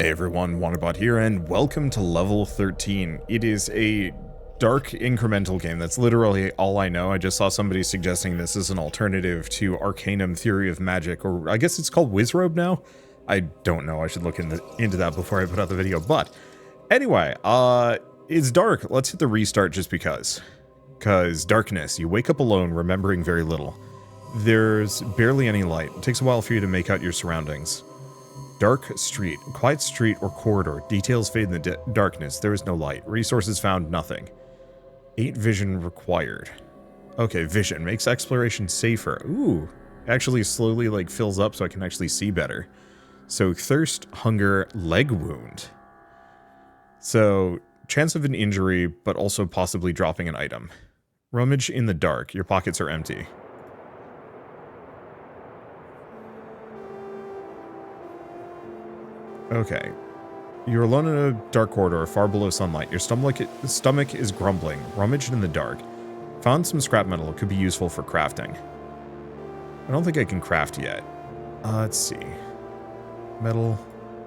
Hey everyone, Wanderbot here, and welcome to level 13. It is a dark incremental game. That's literally all I know. I just saw somebody suggesting this as an alternative to Arcanum Theory of Magic, or I guess it's called Wizrobe now? I don't know. I should look into that before I put out the video. But anyway, it's dark. Let's hit the restart just because. Because darkness, you wake up alone, remembering very little. There's barely any light. It takes a while for you to make out your surroundings. Dark street, quiet street or corridor. Details fade in the darkness. There is no light. Resources found, nothing. 8 vision required. Okay, vision makes exploration safer. Ooh, actually slowly like fills up so I can actually see better. So thirst, hunger, leg wound. So chance of an injury, but also possibly dropping an item. Rummage in the dark. Your pockets are empty. Okay. You're alone in a dark corridor, far below sunlight. Your stomach is grumbling. Rummaged in the dark. Found some scrap metal. It could be useful for crafting. I don't think I can craft yet. Let's see. Metal.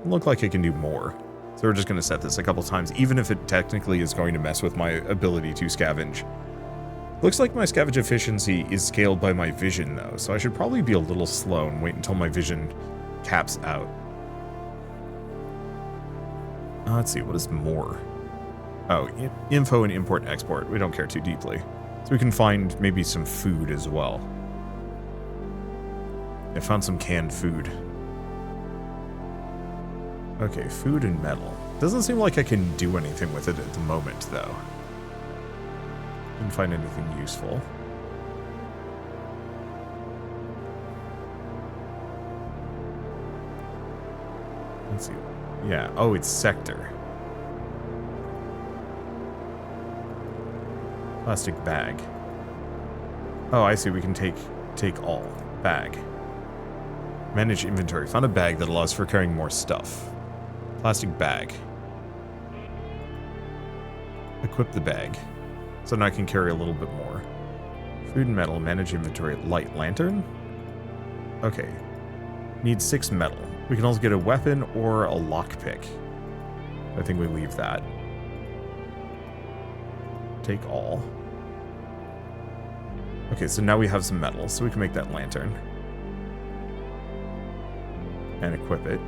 Look like I can do more. So we're just going to set this a couple times, even if it technically is going to mess with my ability to scavenge. Looks like my scavenge efficiency is scaled by my vision, though, so I should probably be a little slow and wait until my vision caps out. Let's see, what is more? Oh, info and import and export. We don't care too deeply. So we can find maybe some food as well. I found some canned food. Okay, food and metal. Doesn't seem like I can do anything with it at the moment, though. Didn't find anything useful. Let's see. Yeah, oh, it's sector. Plastic bag. Oh, I see, we can take all. Bag. Manage inventory. Found a bag that allows for carrying more stuff. Plastic bag. Equip the bag. So now I can carry a little bit more. Food and metal. Manage inventory. Light lantern? Okay. Need 6 metal. We can also get a weapon or a lockpick. I think we leave that. Take all. Okay, so now we have some metal, so we can make that lantern. And equip it.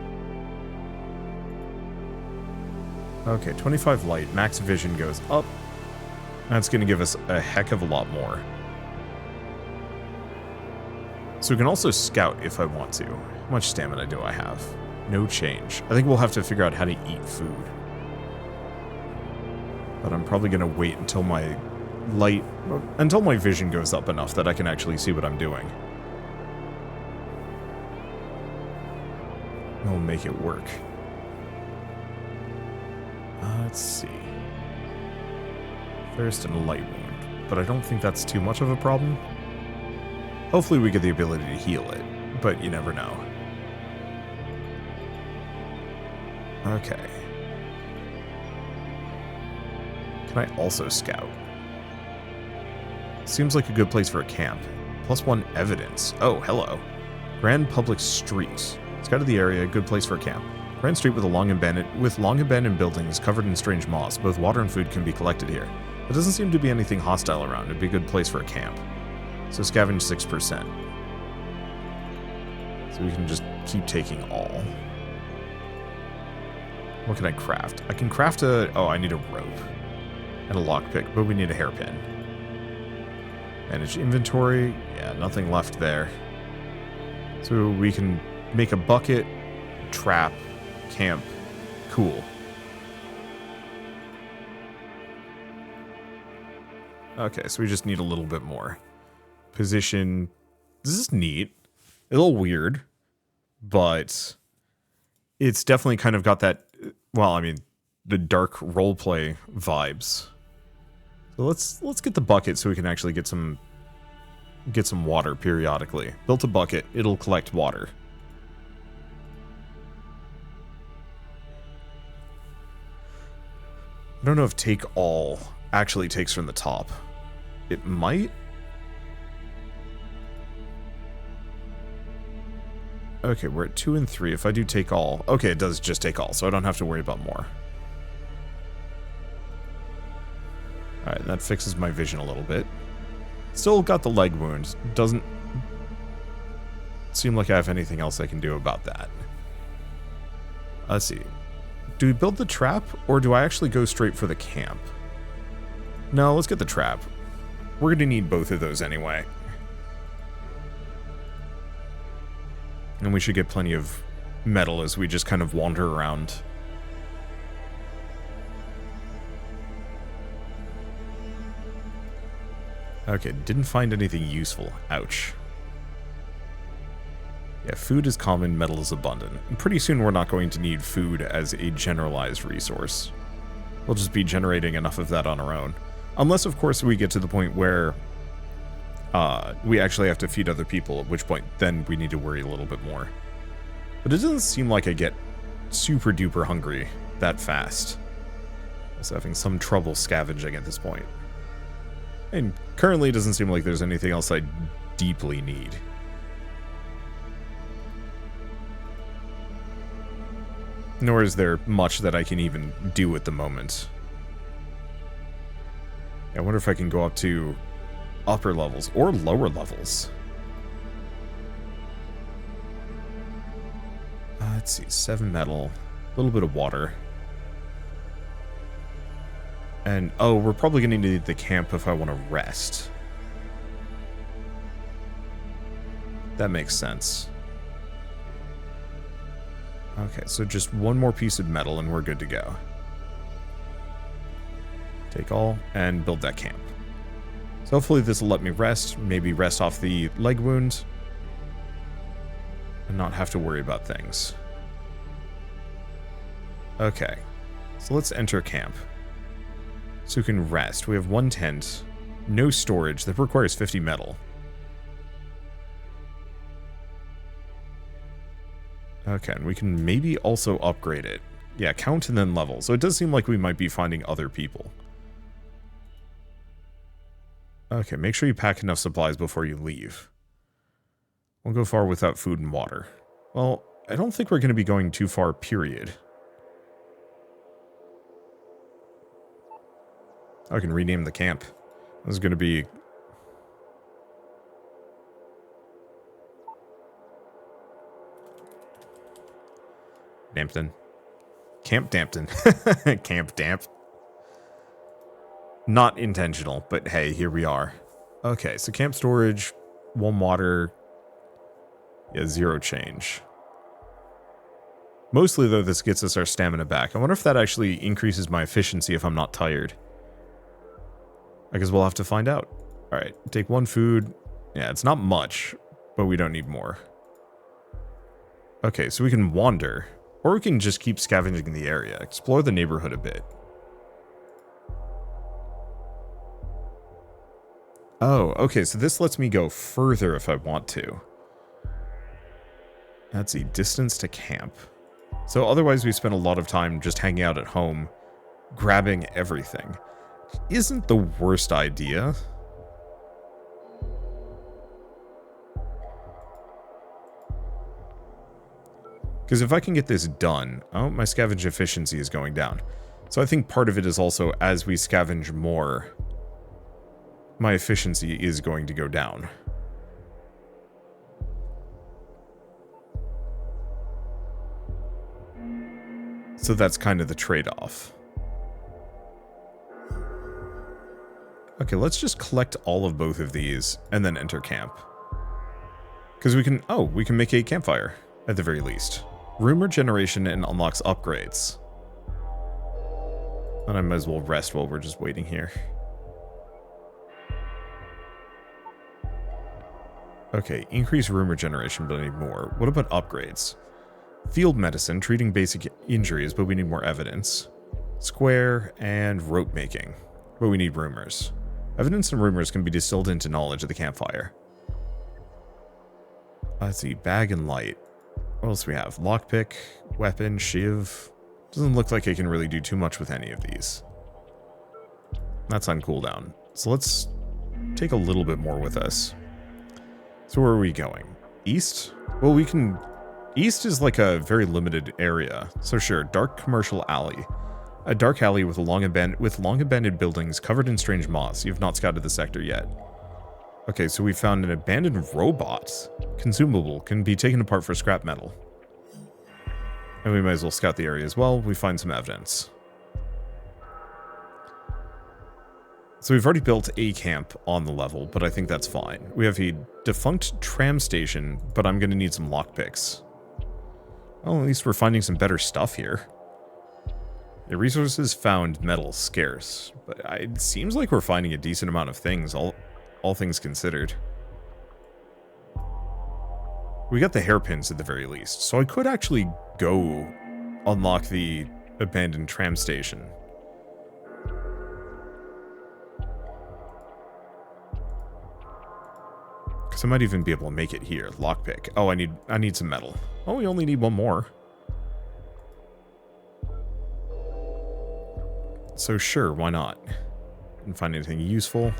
Okay, 25 light. Max vision goes up. That's going to give us a heck of a lot more. So we can also scout if I want to. How much stamina do I have? No change. I think we'll have to figure out how to eat food. But I'm probably going to wait until my vision goes up enough that I can actually see what I'm doing. We'll make it work. Let's see. Thirst and a light wound. But I don't think that's too much of a problem. Hopefully we get the ability to heal it, but you never know. Okay. Can I also scout? Seems like a good place for a camp. +1 evidence. Oh, hello. Grand Public Street. Scouted the area, good place for a camp. Grand Street with long abandoned buildings covered in strange moss. Both water and food can be collected here. There doesn't seem to be anything hostile around. It'd be a good place for a camp. So scavenge 6%. So we can just keep taking all. What can I craft? I can craft oh, I need a rope. And a lockpick, but we need a hairpin. Manage inventory. Yeah, nothing left there. So we can make a bucket, trap, camp. Cool. Okay, so we just need a little bit more. Position. This is neat. A little weird, but it's definitely kind of got that, well, I mean, the dark roleplay vibes. So let's get the bucket so we can actually get some water periodically. Built a bucket, it'll collect water. I don't know if take all actually takes from the top. It might. Okay, we're at 2 and 3. If I do take all... Okay, it does just take all, so I don't have to worry about more. Alright, that fixes my vision a little bit. Still got the leg wound. Doesn't seem like I have anything else I can do about that. Let's see. Do we build the trap, or do I actually go straight for the camp? No, let's get the trap. We're going to need both of those anyway. And we should get plenty of metal as we just kind of wander around. Okay, didn't find anything useful. Ouch. Yeah, food is common, metal is abundant. And pretty soon we're not going to need food as a generalized resource. We'll just be generating enough of that on our own. Unless, of course, we get to the point where we actually have to feed other people, at which point then we need to worry a little bit more. But it doesn't seem like I get super duper hungry that fast. I was having some trouble scavenging at this point. And currently it doesn't seem like there's anything else I deeply need. Nor is there much that I can even do at the moment. I wonder if I can go up to upper levels or lower levels. Let's see, 7 metal, a little bit of water. And, oh, we're probably going to need the camp if I want to rest. That makes sense. Okay, so just one more piece of metal and we're good to go. Take all and build that camp. So hopefully this will let me rest, maybe rest off the leg wound, and not have to worry about things. Okay, so let's enter camp. So we can rest. We have 1 tent, no storage, that requires 50 metal. Okay, and we can maybe also upgrade it. Yeah, count and then level. So it does seem like we might be finding other people. Okay, make sure you pack enough supplies before you leave. Won't go far without food and water. Well, I don't think we're going to be going too far, period. I can rename the camp. This is going to be... Dampton. Camp Dampton. Camp Damp. Not intentional, but hey, here we are. Okay, so camp storage, 1 water, yeah, 0 change. Mostly, though, this gets us our stamina back. I wonder if that actually increases my efficiency if I'm not tired. I guess we'll have to find out. Alright, take 1 food. Yeah, it's not much, but we don't need more. Okay, so we can wander. Or we can just keep scavenging the area. Explore the neighborhood a bit. Oh, okay, so this lets me go further if I want to. Let's see, distance to camp. So otherwise we spend a lot of time just hanging out at home, grabbing everything. Isn't the worst idea. Because if I can get this done... Oh, my scavenge efficiency is going down. So I think part of it is also, as we scavenge more, my efficiency is going to go down. So that's kind of the trade-off. Okay, let's just collect all of both of these, and then enter camp. Because we can... Oh, we can make a campfire, at the very least. Rumor generation and unlocks upgrades. And I might as well rest while we're just waiting here. Okay, increase rumor generation, but I need more. What about upgrades? Field medicine, treating basic injuries, but we need more evidence. Square, and rope making, but we need rumors. Evidence and rumors can be distilled into knowledge at the campfire. Let's see, bag and light. What else do we have? Lockpick, weapon, shiv. Doesn't look like I can really do too much with any of these. That's on cooldown. So let's take a little bit more with us. So where are we going? East? Well, we can East is like a very limited area. So sure, dark commercial alley. A dark alley with long abandoned buildings covered in strange moss. You've not scouted the sector yet. Okay, so we found an abandoned robot. Consumable, can be taken apart for scrap metal. And we might as well scout the area as well. We find some evidence. So we've already built a camp on the level, but I think that's fine. We have a defunct tram station, but I'm going to need some lockpicks. Well, at least we're finding some better stuff here. The resources found metal scarce, but it seems like we're finding a decent amount of things, all things considered. We got the hairpins at the very least, so I could actually go unlock the abandoned tram station. Because I might even be able to make it here. Lockpick. Oh, I need some metal. Oh, we only need one more. So sure, why not? Didn't find anything useful.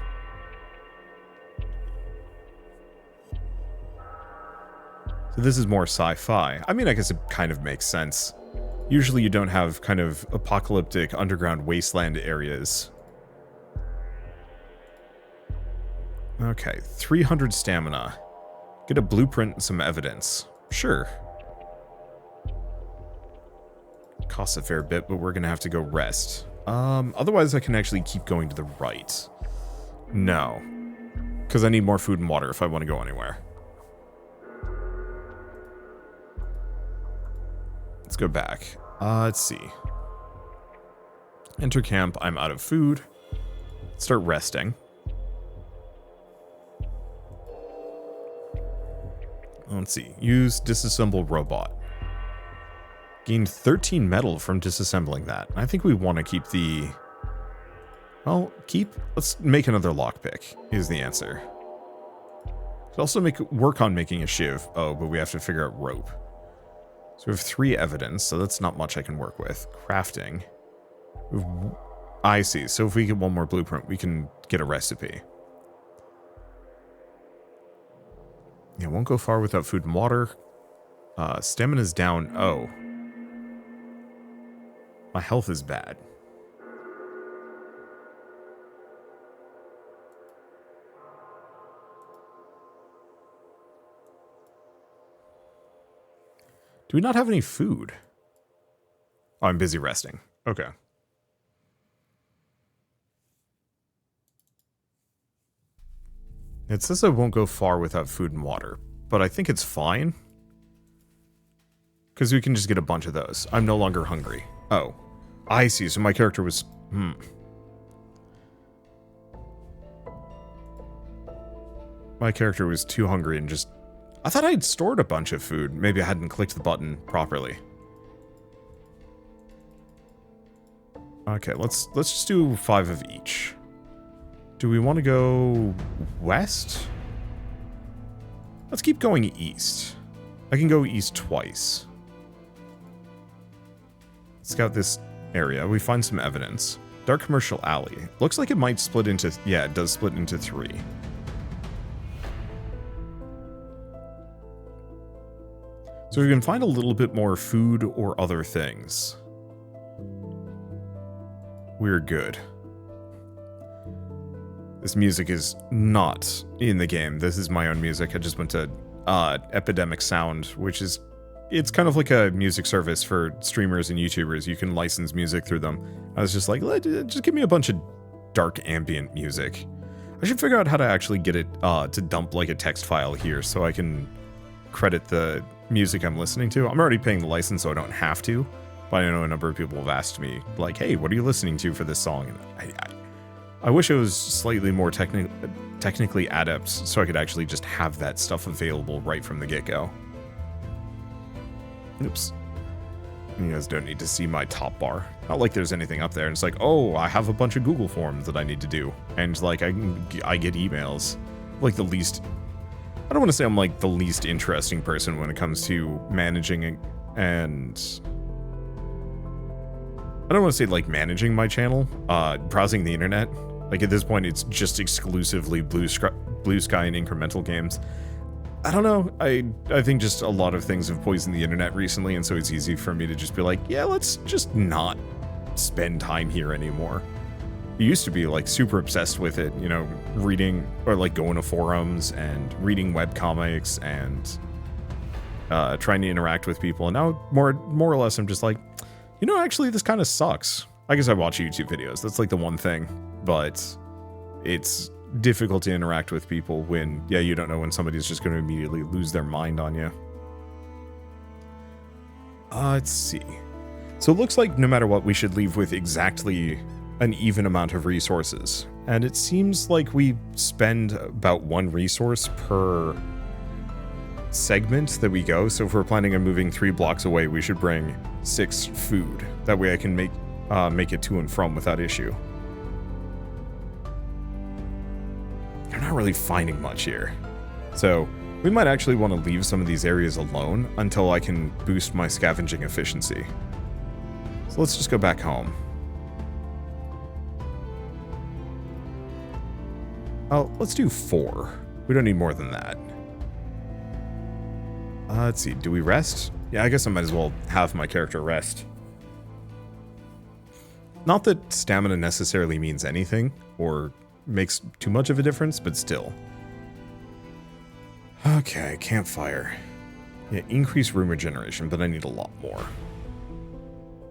So this is more sci-fi. I mean, I guess it kind of makes sense. Usually you don't have kind of apocalyptic underground wasteland areas. Okay, 300 stamina. Get a blueprint and some evidence. Sure. Costs a fair bit, but we're gonna have to go rest. Otherwise I can actually keep going to the right. No. Because I need more food and water if I want to go anywhere. Let's go back. Let's see. Enter camp. I'm out of food. Start resting. Let's see. Use disassemble robot. Gained 13 metal from disassembling that. I think we want to keep the... Well, let's make another lockpick, is the answer. Could also work on making a shiv. Oh, but we have to figure out rope. So we have 3 evidence, so that's not much I can work with. Crafting. I see. So if we get one more blueprint, we can get a recipe. Yeah, won't go far without food and water. Stamina's down. Oh. My health is bad. Do we not have any food? Oh, I'm busy resting. Okay. It says I won't go far without food and water, but I think it's fine. Because we can just get a bunch of those. I'm no longer hungry. Oh. I see, so my character was... My character was too hungry and just... I thought I'd stored a bunch of food. Maybe I hadn't clicked the button properly. Okay, let's just do 5 of each. Do we want to go west? Let's keep going east. I can go east twice. Scout this area. We find some evidence. Dark commercial alley. Looks like it might split into... Yeah, it does split into 3. So we can find a little bit more food or other things. We're good. This music is not in the game. This is my own music. I just went to Epidemic Sound, which is... It's kind of like a music service for streamers and YouTubers. You can license music through them. I was just like, just give me a bunch of dark ambient music. I should figure out how to actually get it to dump like a text file here so I can credit the music I'm listening to. I'm already paying the license, so I don't have to. But I know a number of people have asked me, like, hey, what are you listening to for this song? And I wish it was slightly more technically adept so I could actually just have that stuff available right from the get-go. Oops. You guys don't need to see my top bar. Not like there's anything up there. And it's like, oh, I have a bunch of Google forms that I need to do. And, like, I get emails. Like, the least... I don't want to say I'm, like, the least interesting person when it comes to managing and... I don't want to say, like, managing my channel. Browsing the internet. Like, at this point, it's just exclusively Blue Sky and Incremental games. I don't know. I think just a lot of things have poisoned the internet recently, and so it's easy for me to just be like, yeah, let's just not spend time here anymore. I used to be like super obsessed with it, you know, reading or like going to forums and reading webcomics and trying to interact with people. And now more or less I'm just like, you know, actually this kind of sucks. I guess I watch YouTube videos. That's like the one thing, but it's difficult to interact with people when, yeah, you don't know when somebody's just going to immediately lose their mind on you. Let's see. So it looks like no matter what, we should leave with exactly an even amount of resources. And it seems like we spend about 1 resource per segment that we go. So if we're planning on moving 3 blocks away, we should bring 6 food. That way I can make it to and from without issue. I'm not really finding much here. So we might actually want to leave some of these areas alone until I can boost my scavenging efficiency. So let's just go back home. Oh, let's do 4. We don't need more than that. Let's see, do we rest? Yeah, I guess I might as well have my character rest. Not that stamina necessarily means anything, or makes too much of a difference, but still. Okay, campfire. Yeah, increase room regeneration, but I need a lot more.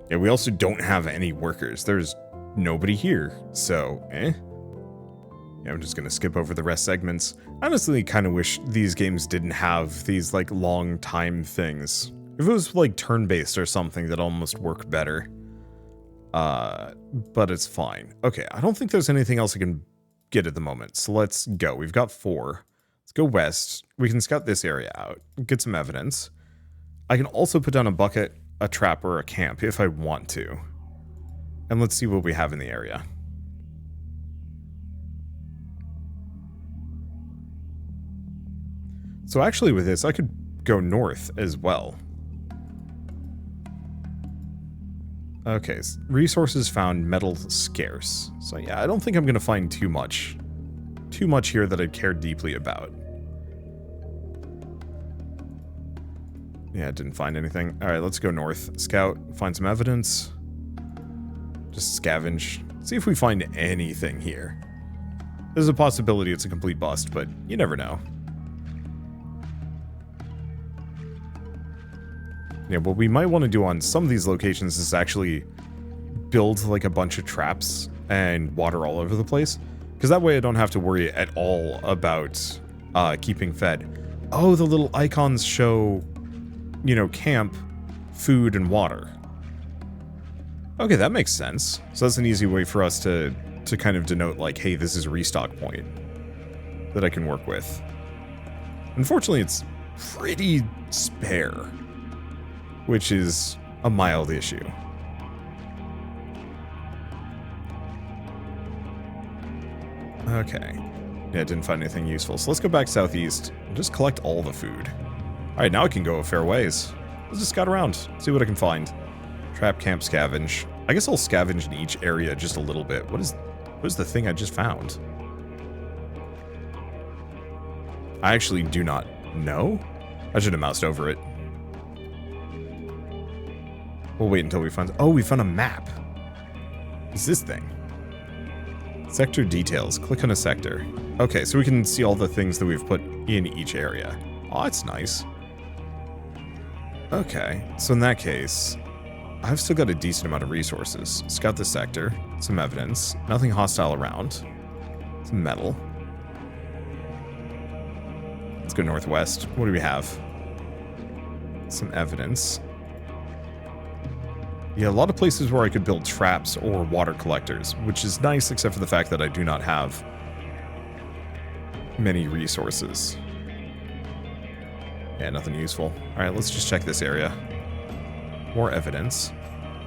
Yeah, we also don't have any workers. There's nobody here, so, Yeah, I'm just gonna skip over the rest segments. I honestly kind of wish these games didn't have these, like, long time things. If it was, like, turn-based or something, that'd almost work better. But it's fine. Okay, I don't think there's anything else I can get at the moment, so let's go. We've got 4. Let's go west. We can scout this area out, get some evidence. I can also put down a bucket, a trap, or a camp if I want to. And let's see what we have in the area. So actually with this, I could go north as well. Okay, resources found, metal scarce. So yeah, I don't think I'm going to find too much here that I'd care deeply about. Yeah, didn't find anything. All right, let's go north. Scout, find some evidence. Just scavenge. See if we find anything here. There's a possibility it's a complete bust, but you never know. Yeah, what we might want to do on some of these locations is actually build like a bunch of traps and water all over the place. Because that way I don't have to worry at all about keeping fed. Oh, the little icons show, you know, camp, food, and water. Okay, that makes sense. So that's an easy way for us to kind of denote, like, hey, this is a restock point that I can work with. Unfortunately, it's pretty spare, which is a mild issue. Okay. Yeah, didn't find anything useful. So let's go back southeast and just collect all the food. Alright, now I can go a fair ways. Let's just scout around, see what I can find. Trap, camp, scavenge. I guess I'll scavenge in each area just a little bit. What is the thing I just found? I actually do not know. I should have moused over it. We'll wait until we find... Oh, we found a map. What's this thing? Sector details. Click on a sector. Okay, so we can see all the things that we've put in each area. Oh, that's nice. Okay, so in that case, I've still got a decent amount of resources. Scout the sector. Some evidence. Nothing hostile around. Some metal. Let's go northwest. What do we have? Some evidence. Yeah, a lot of places where I could build traps or water collectors, which is nice except for the fact that I do not have many resources. Yeah, nothing useful. Alright, let's just check this area. More evidence.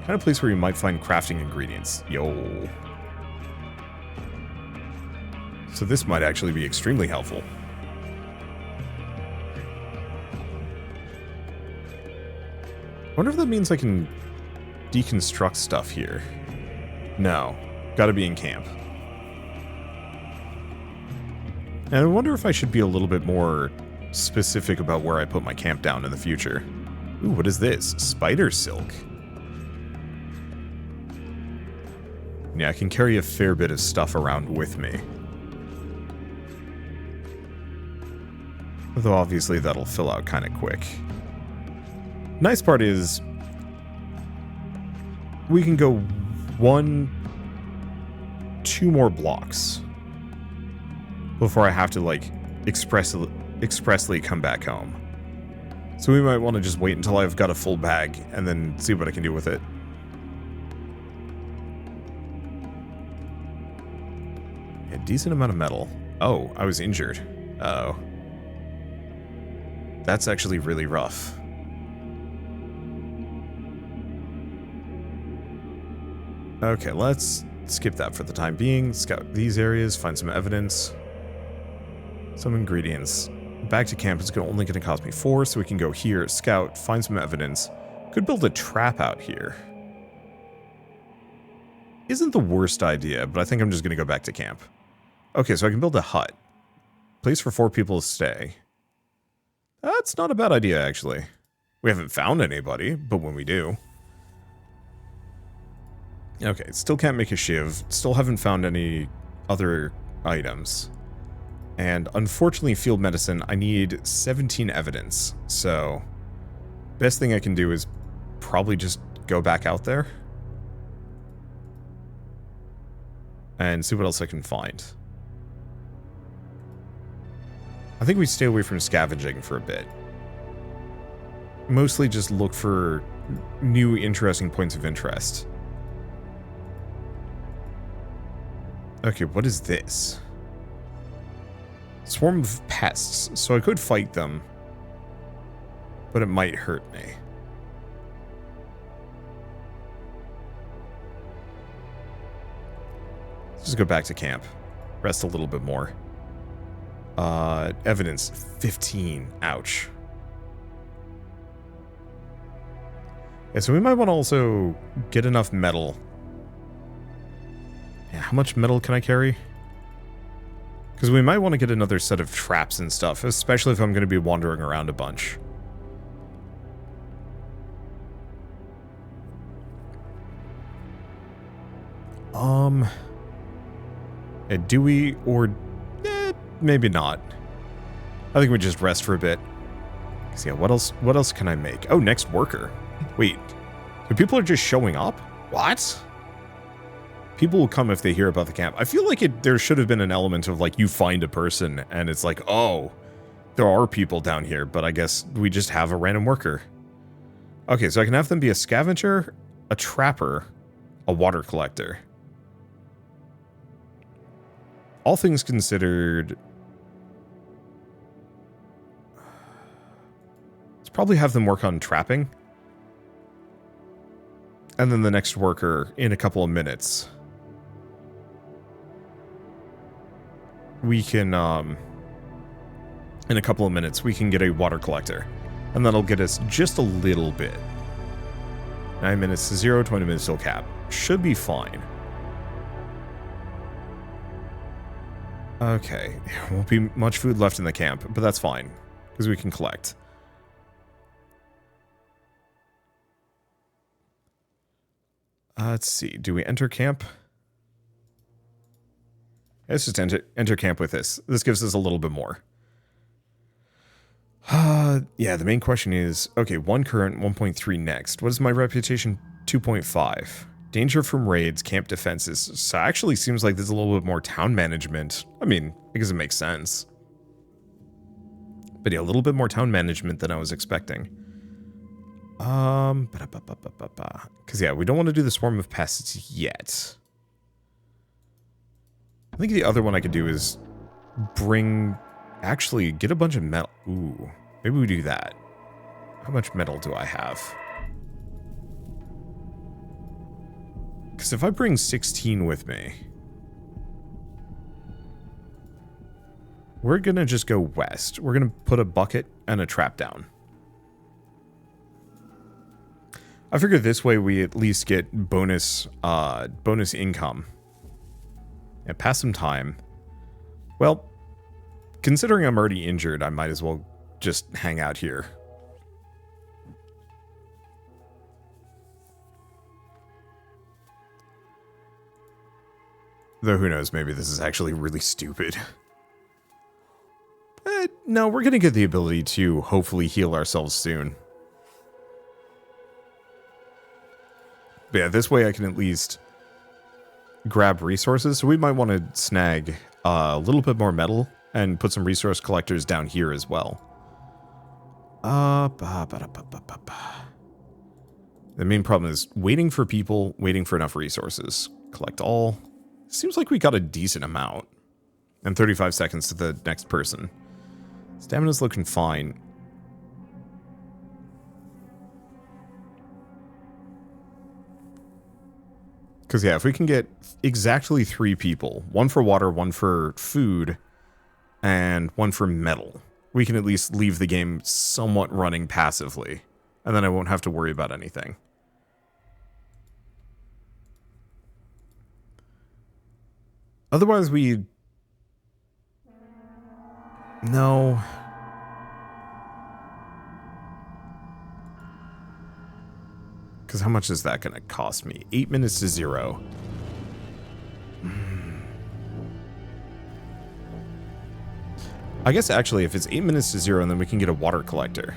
Kind of place where you might find crafting ingredients. Yo. So this might actually be extremely helpful. I wonder if that means I can deconstruct stuff here. No. Gotta be in camp. And I wonder if I should be a little bit more specific about where I put my camp down in the future. Ooh, what is this? Spider silk. Yeah, I can carry a fair bit of stuff around with me. Although obviously that'll fill out kind of quick. Nice part is we can go 2 more blocks before I have to, like, expressly come back home. So we might want to just wait until I've got a full bag and then see what I can do with it. A decent amount of metal. Oh, I was injured. Uh-oh. That's actually really rough. Okay, let's skip that for the time being. Scout these areas, find some evidence. Some ingredients. Back to camp is only going to cost me 4, so we can go here, scout, find some evidence. Could build a trap out here. Isn't the worst idea, but I think I'm just going to go back to camp. Okay, so I can build a hut. Place for 4 people to stay. That's not a bad idea, actually. We haven't found anybody, but when we do. Okay, still can't make a shiv. Still haven't found any other items. And unfortunately, field medicine, I need 17 evidence. So, best thing I can do is probably just go back out there. And see what else I can find. I think we stay away from scavenging for a bit. Mostly just look for new interesting points of interest. Okay, what is this? Swarm of pests, so I could fight them, but it might hurt me. Let's just go back to camp. Rest a little bit more. Evidence, 15. Ouch. Yeah, so we might want to also get enough metal. Yeah, how much metal can I carry? Because we might want to get another set of traps and stuff, especially if I'm going to be wandering around a bunch. Do we, or maybe not. I think we just rest for a bit. Because yeah, what else can I make? Oh, next worker. Wait, so people are just showing up? What? People will come if they hear about the camp. I feel like there should have been an element of, like, you find a person, and it's like, oh, there are people down here, but I guess we just have a random worker. Okay, so I can have them be a scavenger, a trapper, a water collector. All things considered, let's probably have them work on trapping. And then the next worker in a couple of minutes. We can, in a couple of minutes, we can get a water collector. And that'll get us just a little bit. 9 minutes to 0, 20 minutes till cap. Should be fine. Okay, there won't be much food left in the camp, but that's fine, because we can collect. Let's see, do we enter camp? Let's just enter camp with this. This gives us a little bit more. Yeah, the main question is, okay, 1 current, 1.3 next. What is my reputation? 2.5. Danger from raids, camp defenses. So actually seems like there's a little bit more town management. I mean, because it makes sense. But yeah, a little bit more town management than I was expecting. Because yeah, we don't want to do the swarm of pests yet. I think the other one I could do is actually get a bunch of metal. Ooh, maybe we do that. How much metal do I have? Because if I bring 16 with me, we're going to just go west. We're going to put a bucket and a trap down. I figure this way we at least get bonus income. And pass some time. Well, considering I'm already injured, I might as well just hang out here. Though who knows, maybe this is actually really stupid. No, we're going to get the ability to hopefully heal ourselves soon. But yeah, this way I can at least grab resources. So we might want to snag a little bit more metal and put some resource collectors down here as well. The main problem is waiting for people, waiting for enough resources. Collect all. Seems like we got a decent amount. And 35 seconds to the next person. Stamina's looking fine. Because, yeah, if we can get exactly 3 people, 1 for water, 1 for food, and 1 for metal, we can at least leave the game somewhat running passively. And then I won't have to worry about anything. Otherwise, we... No. Because how much is that going to cost me? 8 minutes to 0. I guess actually if it's 8 minutes to 0, then we can get a water collector.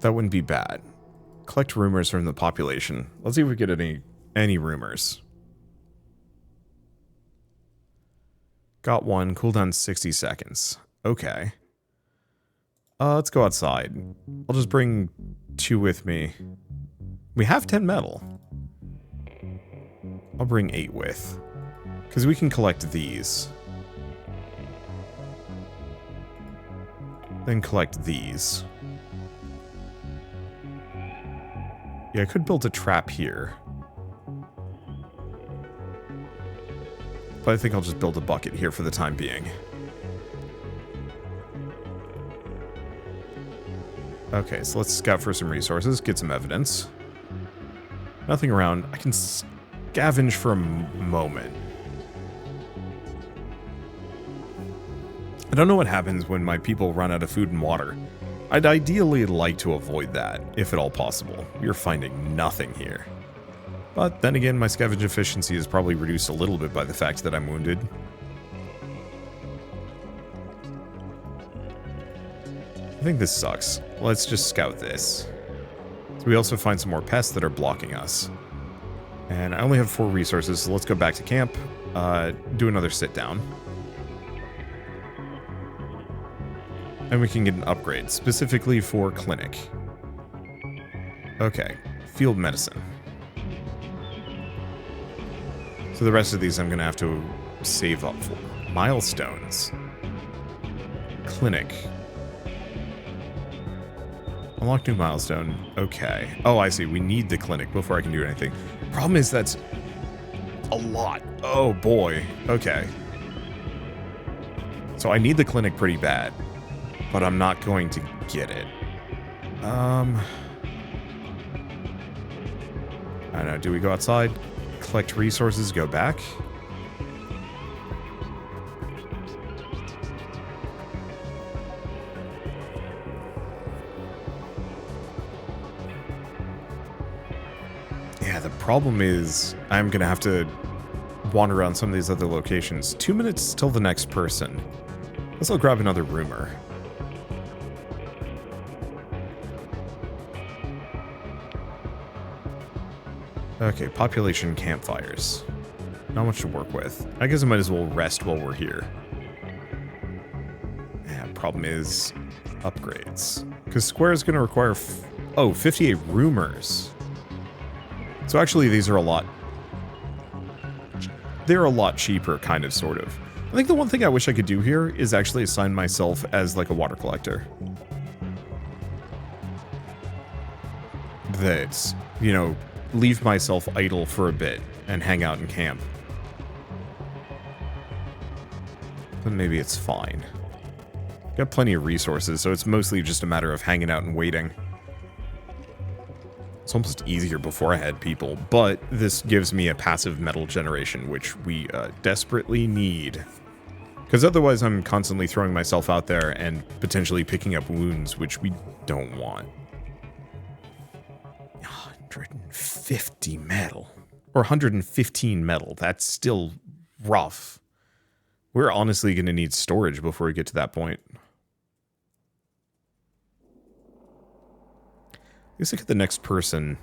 That wouldn't be bad. Collect rumors from the population. Let's see if we get any rumors. Got one. Cooldown 60 seconds. Okay. Let's go outside. I'll just bring 2 with me. We have 10 metal. I'll bring 8 with. Because we can collect these. Then collect these. Yeah, I could build a trap here. But I think I'll just build a bucket here for the time being. Okay, so let's scout for some resources, get some evidence. Nothing around. I can scavenge for a moment. I don't know what happens when my people run out of food and water. I'd ideally like to avoid that, if at all possible. We're finding nothing here. But then again, my scavenge efficiency is probably reduced a little bit by the fact that I'm wounded. I think this sucks. Let's just scout this. So we also find some more pests that are blocking us. And I only have 4 resources, so let's go back to camp, do another sit down. And we can get an upgrade, specifically for clinic. Okay, field medicine. So the rest of these I'm going to have to save up for. Milestones. Clinic. Unlock new milestone. Okay. Oh, I see. We need the clinic before I can do anything. Problem is that's a lot. Oh, boy. Okay. So I need the clinic pretty bad, but I'm not going to get it. I don't know. Do we go outside? Collect resources, go back? Yeah, the problem is I'm going to have to wander around some of these other locations. 2 minutes till the next person. Let's go grab another rumor. Okay, population campfires. Not much to work with. I guess I might as well rest while we're here. Yeah, problem is upgrades. Because Square is going to require 58 rumors. So actually these are a lot... They're a lot cheaper, kind of, sort of. I think the one thing I wish I could do here is actually assign myself as like a water collector. That's, you know, leave myself idle for a bit and hang out in camp. But maybe it's fine. Got plenty of resources, so it's mostly just a matter of hanging out and waiting. It's almost easier before I had people, but this gives me a passive metal generation, which we desperately need. Because otherwise I'm constantly throwing myself out there and potentially picking up wounds, which we don't want. 150 metal. Or 115 metal. That's still rough. We're honestly going to need storage before we get to that point. Let's look at the next person.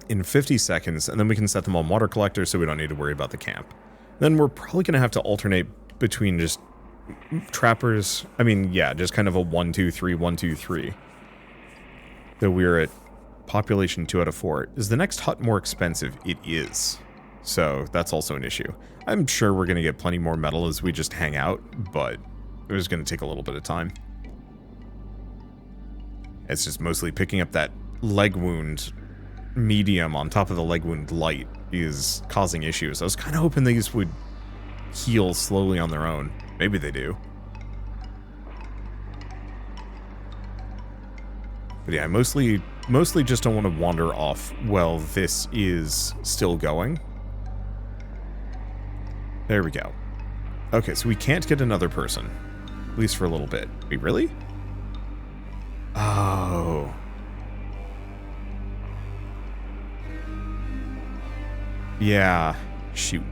In 50 seconds, and then we can set them on water collectors so we don't need to worry about the camp. Then we're probably going to have to alternate between just trappers. I mean, yeah, just kind of a 1-2-3, 1-2-3. Though we're at population 2 out of 4. Is the next hut more expensive? It is. So that's also an issue. I'm sure we're going to get plenty more metal as we just hang out, but it was going to take a little bit of time. It's just mostly picking up that leg wound medium on top of the leg wound light is causing issues. I was kind of hoping these would heal slowly on their own. Maybe they do. But yeah, I mostly just don't want to wander off while this is still going. There we go. Okay, so we can't get another person. At least for a little bit. Wait, really? Oh. Yeah. Shoot.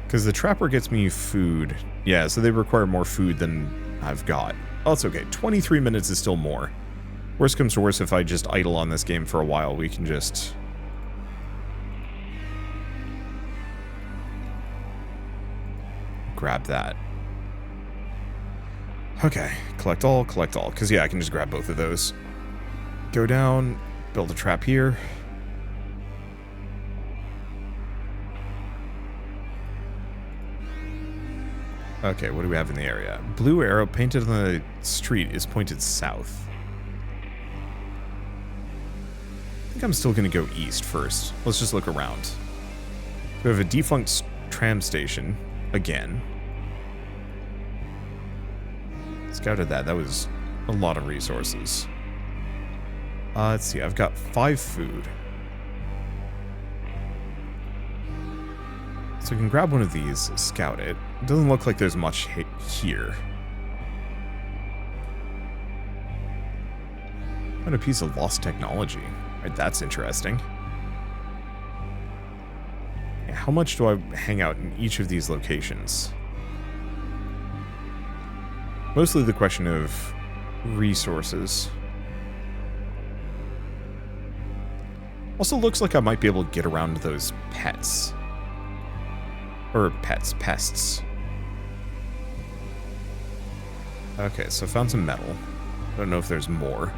Because the trapper gets me food. Yeah, so they require more food than I've got. Oh, it's okay. 23 minutes is still more. Worst comes to worst, if I just idle on this game for a while, we can just... grab that. Okay, collect all, because yeah, I can just grab both of those. Go down, build a trap here. Okay, what do we have in the area? Blue arrow painted on the street is pointed south. I think I'm still going to go east first. Let's just look around. We have a defunct tram station, again. Scouted that. That was a lot of resources. Let's see. I've got 5 food. So we can grab one of these, scout it. It doesn't look like there's much here. What a piece of lost technology. Right, that's interesting. Yeah, how much do I hang out in each of these locations? Mostly the question of resources. Also looks like I might be able to get around those pets. Or pests. Okay, so found some metal. I don't know if there's more.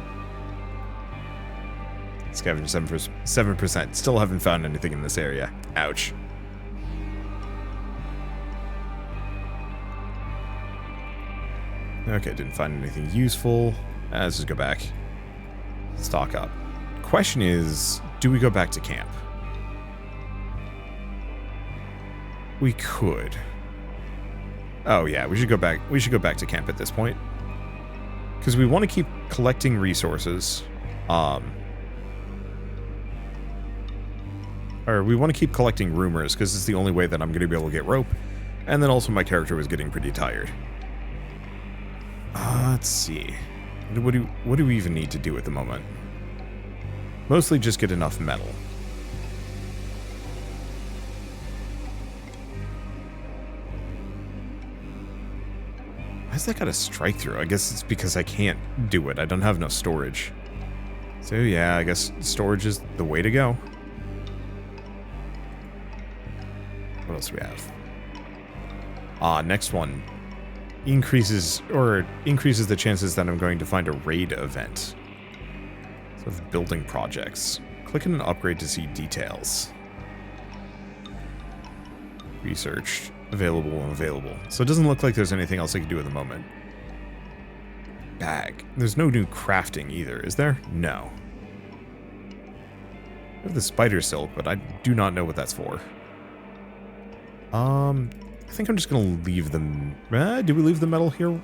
Scavenge 7%. Still haven't found anything in this area. Ouch. Okay, didn't find anything useful. Let's just go back. Stock up. Question is, do we go back to camp? We could. Oh yeah, we should go back. We should go back to camp at this point. Because we want to keep collecting resources. Or we want to keep collecting rumors, because it's the only way that I'm going to be able to get rope. And then also my character was getting pretty tired. Let's see. What do we even need to do at the moment? Mostly just get enough metal. Why's that got a strike through? I guess it's because I can't do it. I don't have enough storage. So yeah, I guess storage is the way to go. What else do we have? Next one. Increases the chances that I'm going to find a raid event. So building projects. Click on an upgrade to see details. Researched. Available and available. So it doesn't look like there's anything else I can do at the moment. Bag. There's no new crafting either, is there? No. I have the spider silk, but I do not know what that's for. I think I'm just gonna leave them. Do we leave the metal here?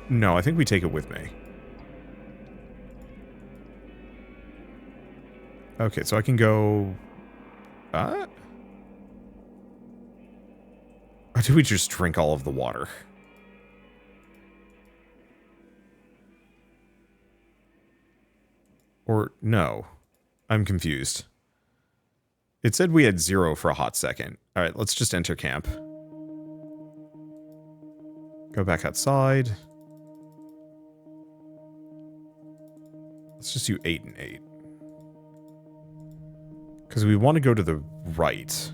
No, I think we take it with me. Okay, so I can go Or do we just drink all of the water? Or no. I'm confused. It said we had 0 for a hot second. Alright, let's just enter camp. Go back outside. Let's just do 8 and 8. Because we want to go to the right.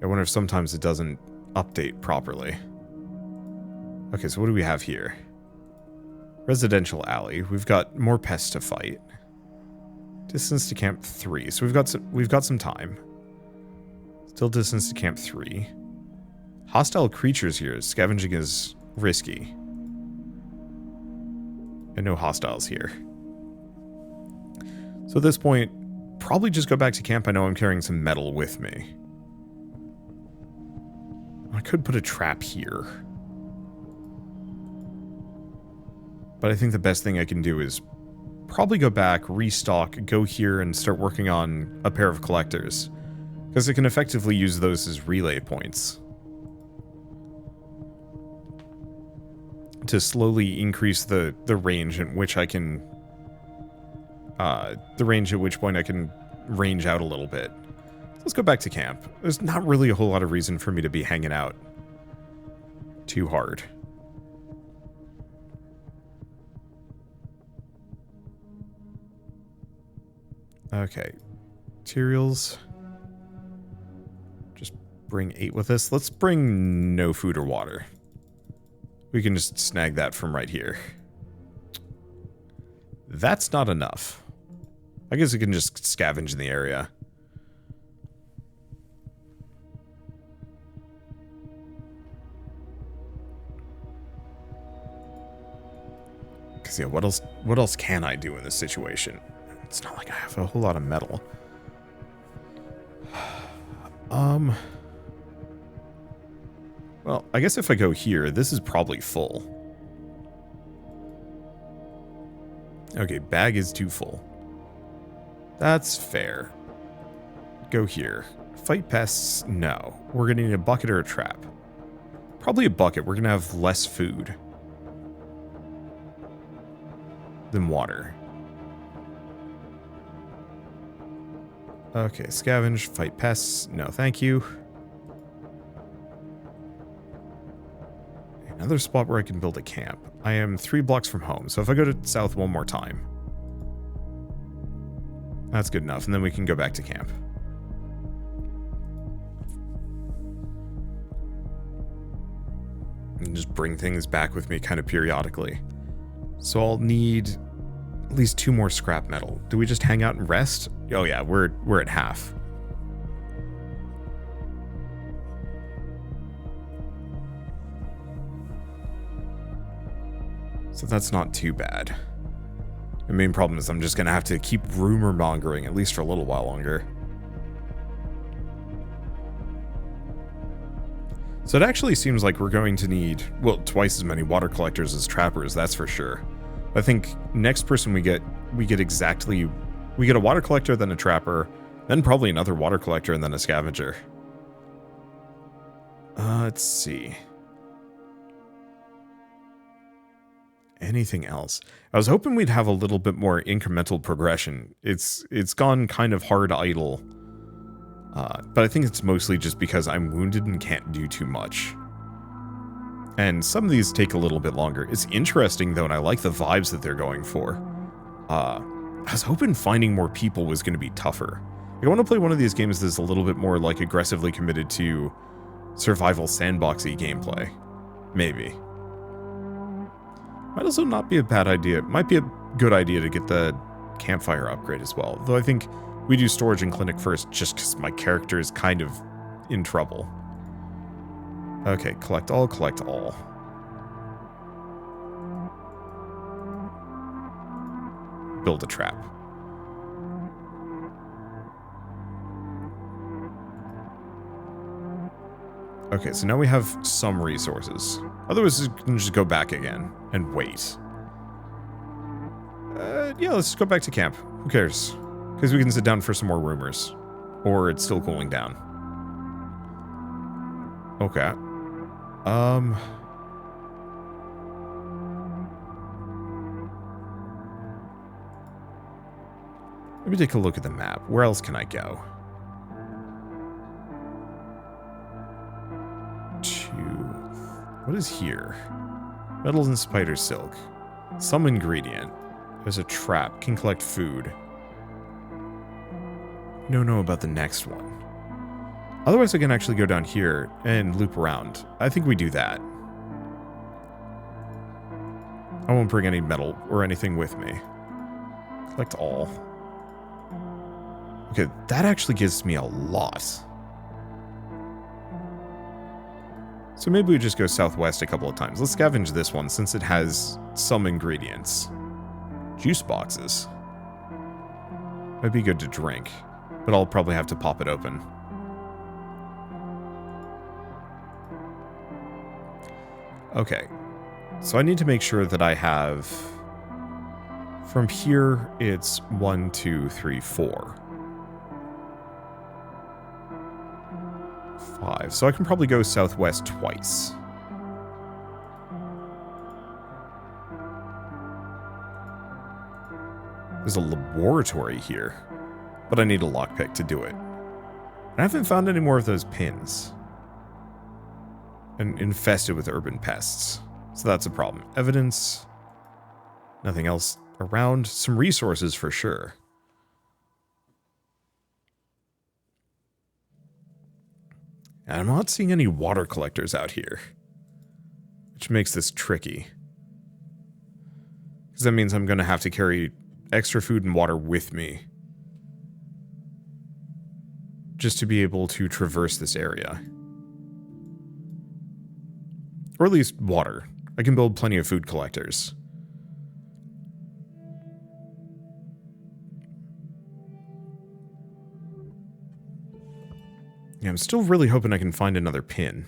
I wonder if sometimes it doesn't update properly. Okay, so what do we have here? Residential alley. We've got more pests to fight. Distance to camp 3. So we've got some time. Still distance to camp 3. Hostile creatures here. Scavenging is risky. And no hostiles here. So at this point, probably just go back to camp. I know I'm carrying some metal with me. I could put a trap here. But I think the best thing I can do is probably go back, restock, go here, and start working on a pair of collectors. Because I can effectively use those as relay points. To slowly increase the range at which I can... the range at which point I can range out a little bit. Let's go back to camp. There's not really a whole lot of reason for me to be hanging out too hard. Okay. Materials. Just bring 8 with us. Let's bring no food or water. We can just snag that from right here. That's not enough. I guess we can just scavenge in the area. Because, yeah, what else can I do in this situation? It's not like I have a whole lot of metal. Well, I guess if I go here, this is probably full. Okay, bag is too full. That's fair. Go here. Fight pests? No. We're gonna need a bucket or a trap. Probably a bucket. We're gonna have less food than water. Okay, scavenge, fight pests. No, thank you. Another spot where I can build a camp. I am 3 blocks from home, so if I go to south one more time, that's good enough, and then we can go back to camp. And just bring things back with me kind of periodically. So I'll need at least 2 more scrap metal. Do we just hang out and rest? Oh yeah, we're at half. So that's not too bad. The main problem is I'm just going to have to keep rumor mongering at least for a little while longer. So it actually seems like we're going to need, well, twice as many water collectors as trappers, that's for sure. I think next person we get a water collector, then a trapper, then probably another water collector, and then a scavenger. Let's see. Anything else? I was hoping we'd have a little bit more incremental progression. It's gone kind of hard idle. But I think it's mostly just because I'm wounded and can't do too much. And some of these take a little bit longer. It's interesting, though, and I like the vibes that they're going for. I was hoping finding more people was going to be tougher. I want to play one of these games that's a little bit more, like, aggressively committed to survival sandboxy gameplay. Maybe. Might also not be a bad idea. It might be a good idea to get the campfire upgrade as well. Though I think we do storage and clinic first just because my character is kind of in trouble. Okay, collect all, collect all. Build a trap. Okay, so now we have some resources. Otherwise, we can just go back again and wait. Yeah, let's just go back to camp. Who cares? Because we can sit down for some more rumors. Or it's still cooling down. Okay. Let me take a look at the map. Where else can I go? What is here? Metals and spider silk. Some ingredient. There's a trap. Can collect food. Don't know about the next one. Otherwise I can actually go down here and loop around. I think we do that. I won't bring any metal or anything with me. Collect all. Okay, that actually gives me a lot. So maybe we just go southwest a couple of times. Let's scavenge this one since it has some ingredients. Juice boxes. Might be good to drink, but I'll probably have to pop it open. Okay, so I need to make sure that I have... From here, it's 1, 2, 3, 4. 5. So I can probably go southwest twice. There's a laboratory here, but I need a lockpick to do it. I haven't found any more of those pins. And infested with urban pests. So that's a problem. Evidence. Nothing else around. Some resources for sure. And I'm not seeing any water collectors out here. Which makes this tricky. Because that means I'm going to have to carry extra food and water with me. Just to be able to traverse this area. Or at least water. I can build plenty of food collectors. Yeah, I'm still really hoping I can find another pin.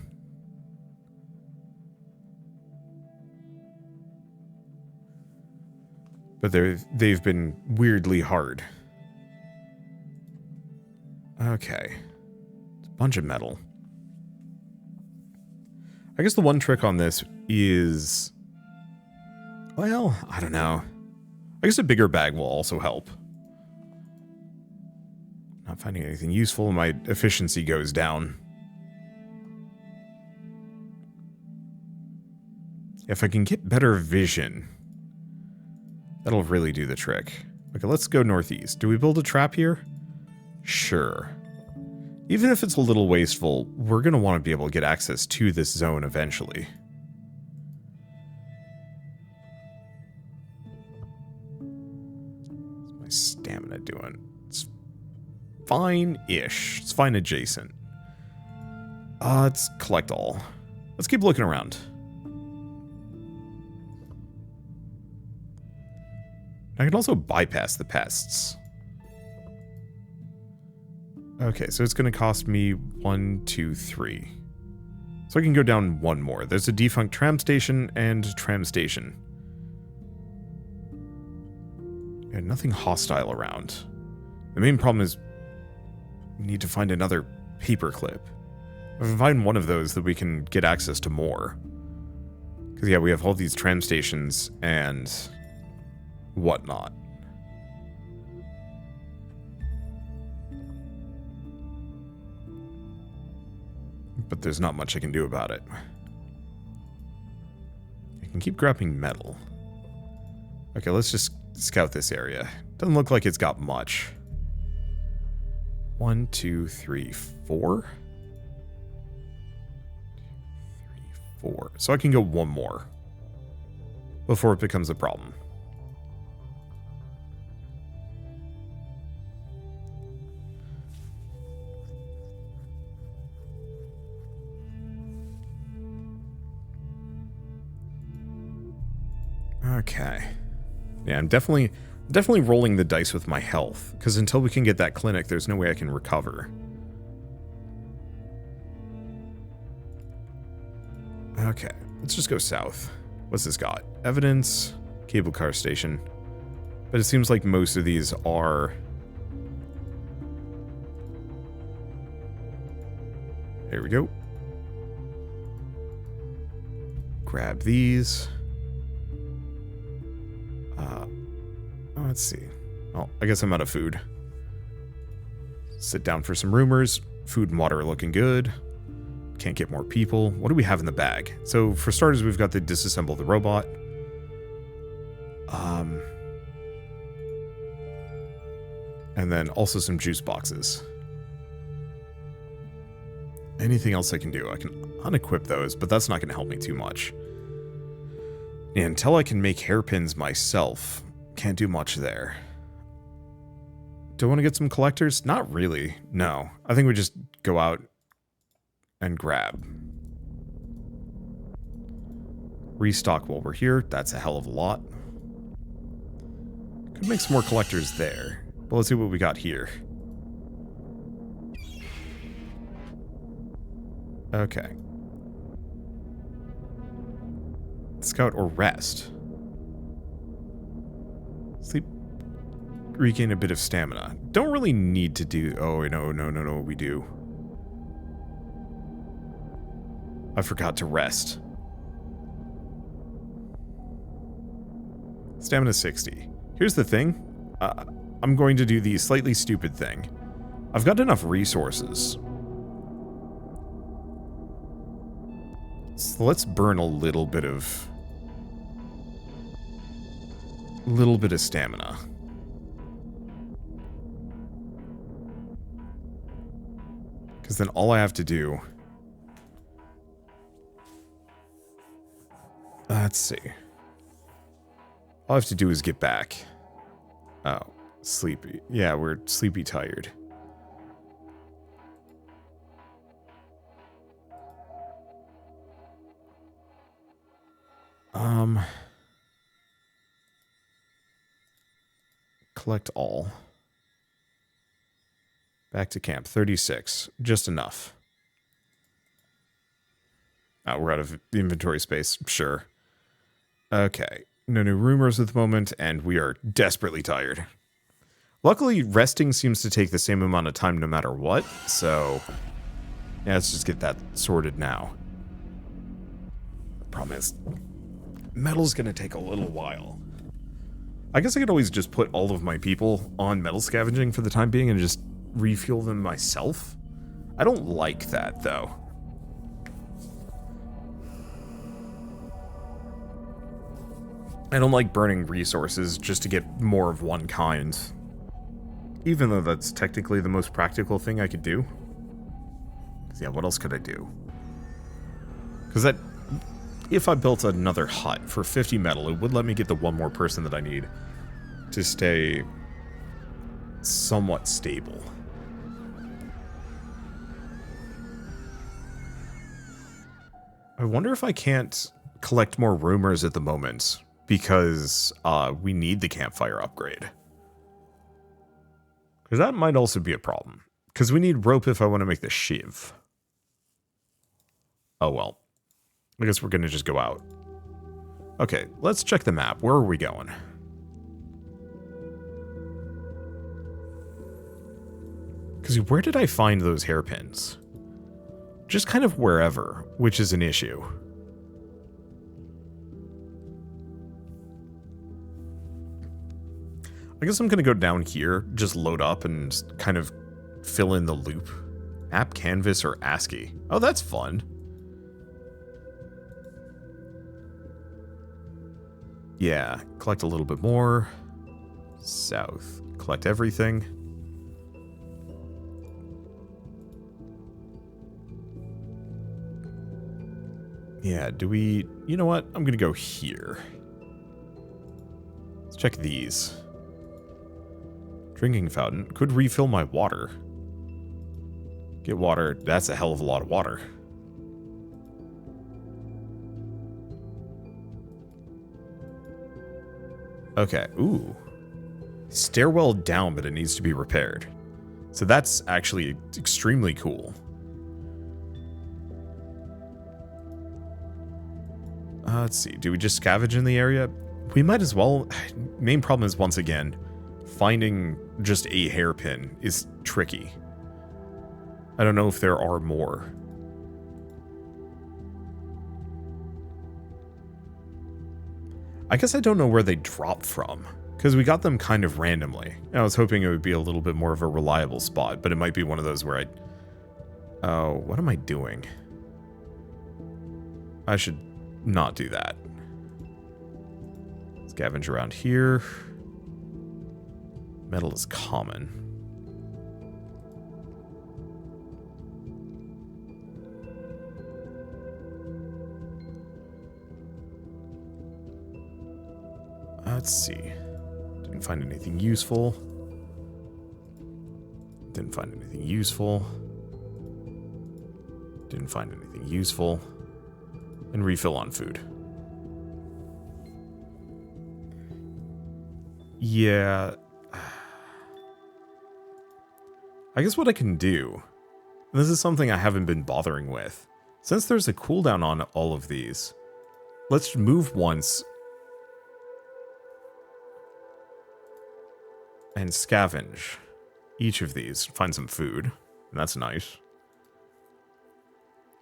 But they've been weirdly hard. Okay. It's a bunch of metal. I guess the one trick on this is... Well, I don't know. I guess a bigger bag will also help. Not finding anything useful, my efficiency goes down. If I can get better vision, that'll really do the trick. Okay, let's go northeast. Do we build a trap here? Sure. Even if it's a little wasteful, we're going to want to be able to get access to this zone eventually. What's my stamina doing? It's fine-ish. It's fine adjacent. Let's collect all. Let's keep looking around. I can also bypass the pests. Okay, so it's going to cost me 1, 2, 3. So I can go down one more. There's a defunct tram station and tram station. And nothing hostile around. The main problem is we need to find another paperclip. If we find one of those, then we can get access to more. Because yeah, we have all these tram stations and whatnot. But there's not much I can do about it. I can keep grabbing metal. Okay, let's just scout this area. Doesn't look like it's got much. 1, 2, 3, 4. 3, 4. So I can go one more before it becomes a problem. Okay. Yeah, I'm definitely rolling the dice with my health, because until we can get that clinic, there's no way I can recover. Okay, let's just go south. What's this got? Evidence, cable car station. But it seems like most of these are There we go. Grab these. Let's see. Oh, I guess I'm out of food. Sit down for some rumors. Food and water are looking good. Can't get more people. What do we have in the bag? So, for starters, we've got the disassemble the robot. And then also some juice boxes. Anything else I can do? I can unequip those, but that's not going to help me too much. And until I can make hairpins myself, can't do much there. Do I want to get some collectors? Not really. No. I think we just go out and grab. Restock while we're here. That's a hell of a lot. Could make some more collectors there. But let's see what we got here. Okay. Scout or rest. Sleep. Regain a bit of stamina. Don't really need to do... Oh, no, we do. I forgot to rest. Stamina 60. Here's the thing. I'm going to do the slightly stupid thing. I've got enough resources. So let's burn a little bit of stamina. Because then all I have to do... Let's see. All I have to do is get back. Oh, sleepy. Yeah, we're sleepy tired. Collect all. Back to camp. 36. Just enough. Oh, we're out of inventory space. Sure. Okay. No new rumors at the moment, and we are desperately tired. Luckily, resting seems to take the same amount of time no matter what, so... Yeah, let's just get that sorted now. The problem is, metal's gonna take a little while. I guess I could always just put all of my people on metal scavenging for the time being and just refuel them myself. I don't like that, though. I don't like burning resources just to get more of one kind. Even though that's technically the most practical thing I could do. Yeah, what else could I do? Because that... If I built another hut for 50 metal, it would let me get the one more person that I need to stay somewhat stable. I wonder if I can't collect more rumors at the moment because we need the campfire upgrade. Because that might also be a problem. Because we need rope if I want to make the shiv. Oh well. I guess we're going to just go out. Okay, let's check the map. Where are we going? Because where did I find those hairpins? Just kind of wherever, which is an issue. I guess I'm going to go down here, just load up and kind of fill in the loop. Map, canvas, or ASCII. Oh, that's fun. Yeah, collect a little bit more. South. Collect everything. Yeah, do we... You know what? I'm gonna go here. Let's check these. Drinking fountain. Could refill my water. Get water. That's a hell of a lot of water. Okay, ooh. Stairwell down, but it needs to be repaired. So that's actually extremely cool. Let's see, do we just scavenge in the area? We might as well. Main problem is, once again, finding just a hairpin is tricky. I don't know if there are more. I guess I don't know where they drop from, because we got them kind of randomly. I was hoping it would be a little bit more of a reliable spot, but it might be one of those where oh, what am I doing? I should not do that. Scavenge around here. Metal is common. Let's see. Didn't find anything useful. Didn't find anything useful. Didn't find anything useful. And refill on food. Yeah. I guess what I can do, and this is something I haven't been bothering with, since there's a cooldown on all of these, let's move once and scavenge each of these, find some food, and that's nice.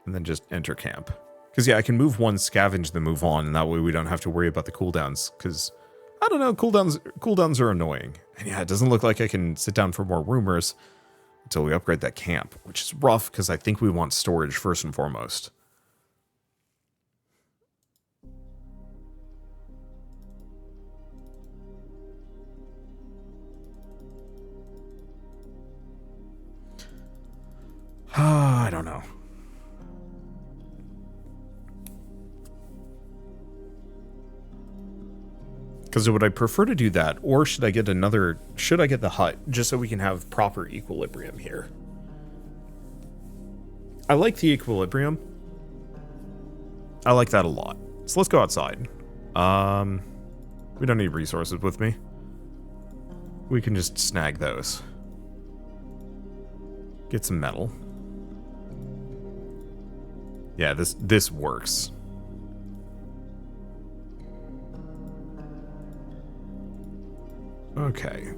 And then just enter camp. Because yeah, I can move one, scavenge, then move on, and that way we don't have to worry about the cooldowns, because, I don't know, cooldowns are annoying. And yeah, it doesn't look like I can sit down for more rumors until we upgrade that camp, which is rough, because I think we want storage first and foremost. I don't know. Because would I prefer to do that, or should I get the hut, just so we can have proper equilibrium here? I like the equilibrium. I like that a lot. So let's go outside. We don't need resources with me. We can just snag those. Get some metal. Yeah, this works. Okay.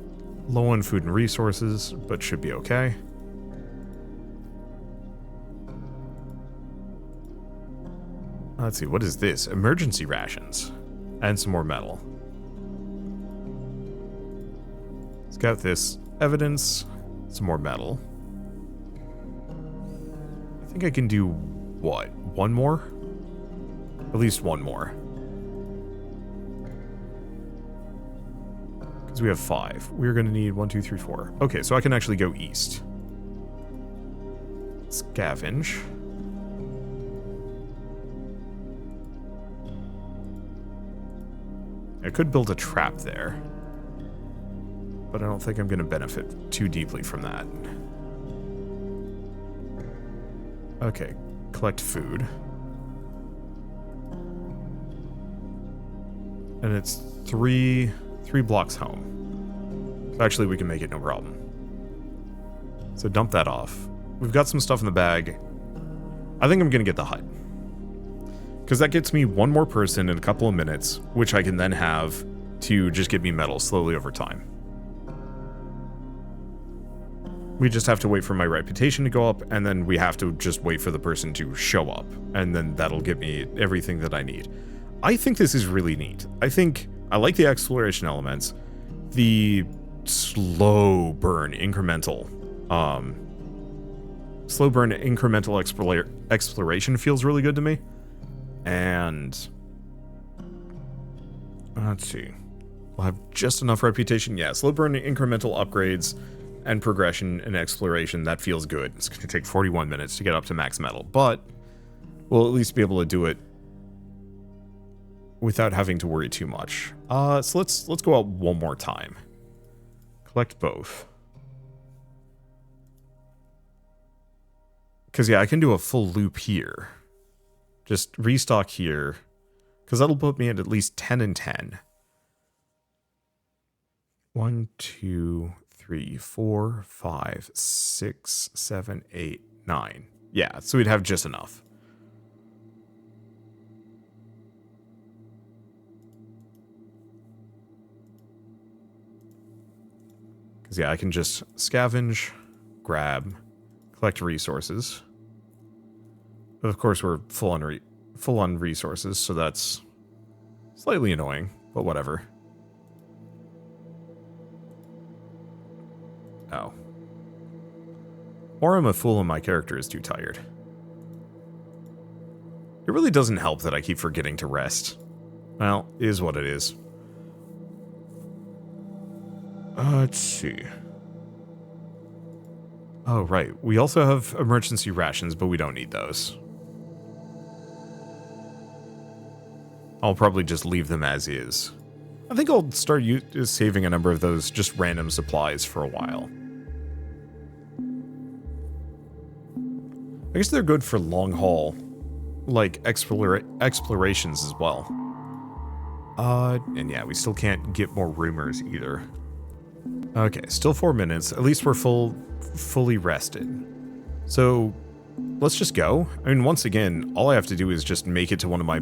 Low on food and resources, but should be okay. Let's see, what is this? Emergency rations. And some more metal. Scout this. Evidence. Some more metal. I think I can do, what, one more? At least one more. Because we have 5. We're going to need 1, 2, 3, 4. Okay, so I can actually go east. Scavenge. I could build a trap there, but I don't think I'm going to benefit too deeply from that. Okay, collect food. And it's three blocks home. So actually, we can make it no problem. So dump that off. We've got some stuff in the bag. I think I'm going to get the hut. Because that gets me one more person in a couple of minutes, which I can then have to just give me metal slowly over time. We just have to wait for my reputation to go up, and then we have to just wait for the person to show up, and then that'll give me everything that I need. I think this is really neat. I like the exploration elements. The slow burn incremental exploration feels really good to me. And let's see, we'll have just enough reputation. Yeah, slow burn incremental upgrades and progression and exploration, that feels good. It's going to take 41 minutes to get up to max metal, but we'll at least be able to do it without having to worry too much. So let's go out one more time. Collect both. Because yeah, I can do a full loop here. Just restock here, because that'll put me at least 10 and 10. 1, 2, 3, 4, 5, 6, 7, 8, 9. Yeah, so we'd have just enough. Because yeah, I can just scavenge, grab, collect resources. But of course, we're full on resources, so that's slightly annoying. But whatever. Oh. Or I'm a fool and my character is too tired. It really doesn't help that I keep forgetting to rest. Well, it is what it is. Let's see. Oh, right. We also have emergency rations, but we don't need those. I'll probably just leave them as is. I think I'll start saving a number of those just random supplies for a while. I guess they're good for long haul, like explorations as well. And yeah, we still can't get more rumors either. Okay, still 4 minutes. At least we're fully rested. So let's just go. I mean, once again, all I have to do is just make it to one of my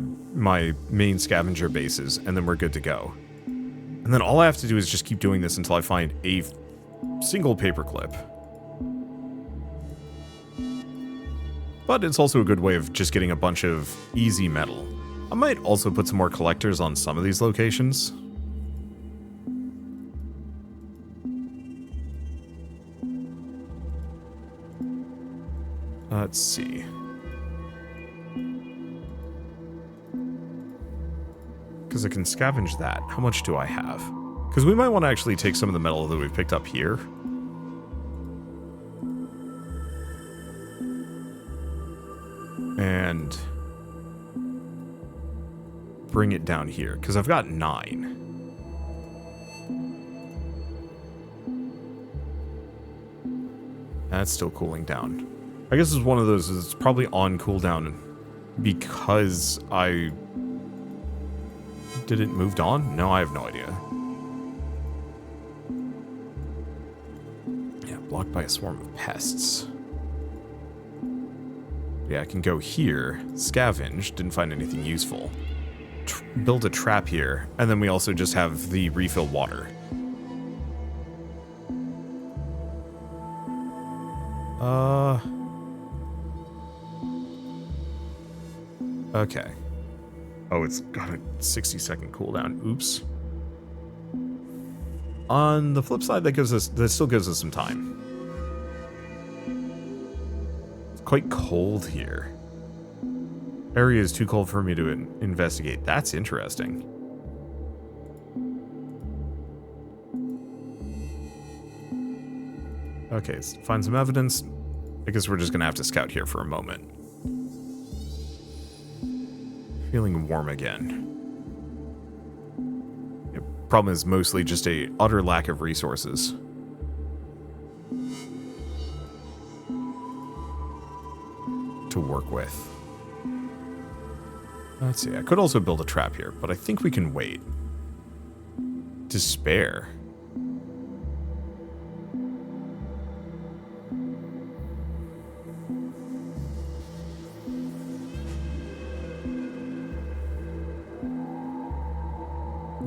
main scavenger bases, and then we're good to go. And then all I have to do is just keep doing this until I find a single paperclip. But it's also a good way of just getting a bunch of easy metal. I might also put some more collectors on some of these locations. Let's see. Because I can scavenge that. How much do I have? Because we might want to actually take some of the metal that we've picked up here. And bring it down here. Because I've got 9. That's still cooling down. I guess it's one of those, it's probably on cooldown because I didn't moved on? No, I have no idea. Yeah, blocked by a swarm of pests. Yeah, I can go here, scavenge, didn't find anything useful. Build a trap here, and then we also just have the refill water. Okay. Oh, it's got a 60-second cooldown. Oops. On the flip side, that still gives us some time. It's quite cold here. Area is too cold for me to investigate. That's interesting. Okay, let's find some evidence. I guess we're just gonna have to scout here for a moment. Feeling warm again. The problem is mostly just a utter lack of resources. To work with. Let's see, I could also build a trap here, but I think we can wait. Despair.